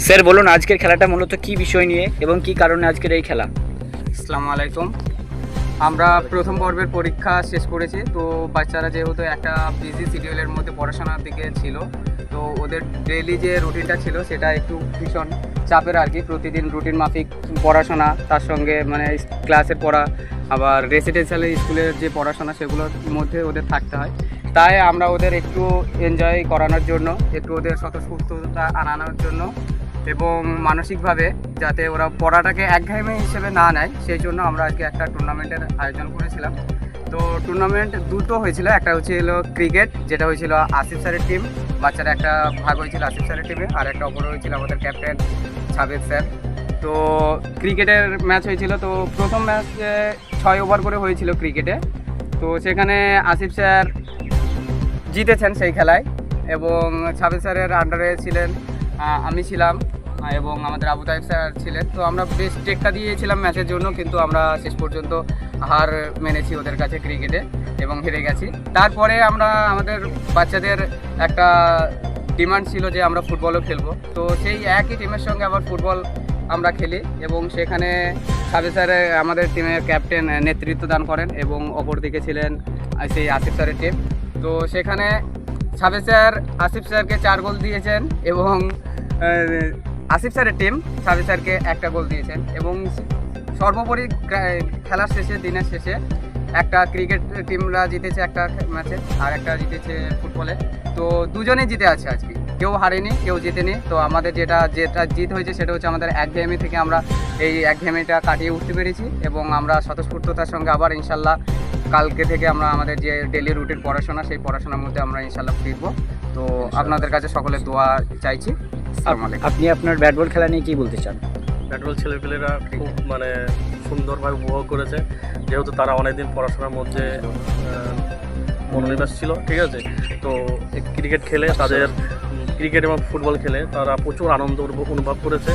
Sir বলুন আজকের খেলাটা মূলত কি বিষয় নিয়ে এবং কি কারণে আজকের এই খেলা? আসসালামু আলাইকুম। আমরা প্রথম পর্বের পরীক্ষা শেষ করেছি, তো বাচ্চারা যেহেতু একটা বিজি শিডিউলের মধ্যে পড়াশোনার দিকে ছিল, তো ওদের ডেইলি যে রুটিনটা ছিল সেটা একটু ভীষণ চাপের আর কি। প্রতিদিন রুটিন মাফিক পড়াশোনা, তার সঙ্গে মানে ক্লাসের পড়া, আবার রেসিডেন্সিয়াল স্কুলের যে পড়াশোনা সেগুলোর মধ্যে ওদের থাকতে হয়। তাই আমরা ওদের একটু এনজয় করানোর জন্য, একটু ওদের স্বতঃস্ফূর্ততা আনানোর জন্য এবং মানসিকভাবে যাতে ওরা পড়াটাকে একঘেয়েমি হিসেবে না নেয়, সেই জন্য আমরা আজকে একটা টুর্নামেন্টের আয়োজন করেছিলাম। তো টুর্নামেন্ট দুটো হয়েছিল, একটা হচ্ছিল ক্রিকেট, যেটা হয়েছিল আসিফ স্যারের টিম, বাচ্চারা একটা ভাগ হয়েছিল আসিফ স্যারের টিমে, আর একটা অপর হয়েছিল আমাদের ক্যাপ্টেন সাবেদ স্যার। তো ক্রিকেটের ম্যাচ হয়েছিল, তো প্রথম ম্যাচে 6 ওভার করে হয়েছিল ক্রিকেটে। তো সেখানে আসিফ স্যার জিতেছেন সেই খেলায়, এবং সাবেদ স্যারের আন্ডারে ছিলেন আমি ছিলাম এবং আমাদের আবু তাইব স্যার ছিলেন। তো আমরা বেশ টেক্কা দিয়েছিলাম ম্যাচের জন্য, কিন্তু আমরা শেষ পর্যন্ত হার মেনেছি ওদের কাছে ক্রিকেটে এবং হেরে গেছি। তারপরে আমরা আমাদের বাচ্চাদের একটা ডিমান্ড ছিল যে আমরা ফুটবলও খেলবো, তো সেই একই টিমের সঙ্গে আবার ফুটবল আমরা খেলি এবং সেখানে সাবেদ স্যার আমাদের টিমের ক্যাপ্টেন নেতৃত্ব দান করেন এবং অপরদিকে ছিলেন সেই আসিফ স্যারের টিম। তো সেখানে সাবেদ স্যার আসিফ স্যারকে 4 গোল দিয়েছেন এবং আসিফ স্যারের টিম সাবেদ স্যারকে 1টা গোল দিয়েছেন, এবং সর্বোপরি খেলার শেষে, দিনের শেষে একটা ক্রিকেট টিমরা জিতেছে একটা ম্যাচে, আর একটা জিতেছে ফুটবলে। তো দুজনেই জিতে আছে আজকে, কেউ হারেনি কেউ জিতেনি। তো আমাদের যেটা জিত হয়েছে সেটা হচ্ছে আমাদের একঘেয়েমি থেকে আমরা এই একঘেয়েমিটা কাটিয়ে উঠতে পেরেছি, এবং আমরা স্বতঃস্ফূর্ততার সঙ্গে আবার ইনশাল্লাহ কালকে থেকে আমরা আমাদের যে ডেলি রুটিন পড়াশোনা, সেই পড়াশোনার মধ্যে আমরা ইনশাল্লাহ ফিরবো। তো আপনাদের কাছে সকলের দোয়া চাইছি। আপনি আপনার ব্যাট বল খেলা নিয়ে কি বলতে চান? ব্যাট বল ছেলেপেলেরা খুব সুন্দরভাবে উপভোগ করেছে, যেহেতু তারা অনেকদিন পড়াশোনার মধ্যে মনোনিবেশ ছিল, ঠিক আছে। তো ক্রিকেট খেলে তাদের ক্রিকেট এবং ফুটবল খেলে তারা প্রচুর আনন্দ অনুভব করেছে।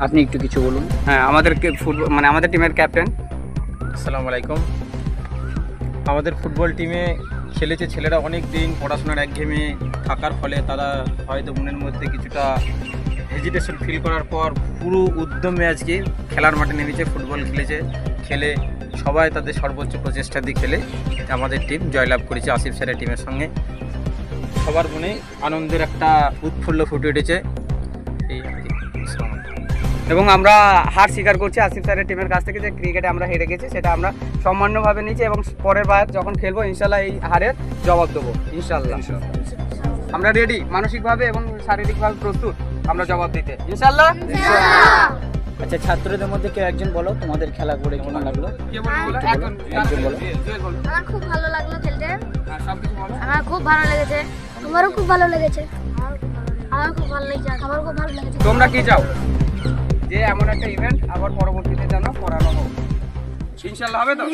আপনি একটু কিছু বলুন। হ্যাঁ, আমাদেরকে ফুটবল মানে আমাদের টিমের ক্যাপ্টেন। আসসালামু আলাইকুম। আমাদের ফুটবল টিমে খেলেছে ছেলেরা অনেক দিন পড়াশোনার একঘেয়েমি থাকার ফলে তারা হয়তো মনের মধ্যে কিছুটা হেজিটেশন ফিল করার পর পুরো উদ্যমে আজকে খেলার মাঠে নেমেছে, ফুটবল খেলেছে। খেলে সবাই তাদের সর্বোচ্চ প্রচেষ্টা দিয়ে খেলে আমাদের টিম জয়লাভ করেছে আসিফ স্যারের টিমের সঙ্গে। সবার মনে আনন্দের একটা উৎফুল্ল ফুটে উঠেছে এই আর কি। এবং আমরা হার স্বীকার করছি আসিফ স্যারের টিমের কাছ থেকে, যে ক্রিকেটে আমরা হেরে গেছি সেটা আমরা সম্মানভাবে নিচ্ছি, এবং পরের বার যখন খেলবো ইনশাল্লাহ এই হারের জবাব দেবো ইনশাল্লাহ। আমরা রেডি, মানসিকভাবে এবং শারীরিকভাবে প্রস্তুত আমরা জবাব দিতে ইনশাল্লাহ। আচ্ছা, ছাত্রদের মধ্যে কেউ একজন বলো তোমাদের খেলা করে কেমন লাগলো? আমার খুব ভালো লাগলো খেলতে। আমার খুব ভালো লেগেছে। আমারও খুব ভালো লেগেছে। আমার খুব ভালো লেগেছে। আমারও খুব ভালো লেগেছে। তোমরা কি চাও যে এমন একটা ইভেন্ট আবার পরবর্তীতে যেন করানো হোক? ইনশাল্লাহ হবে তো?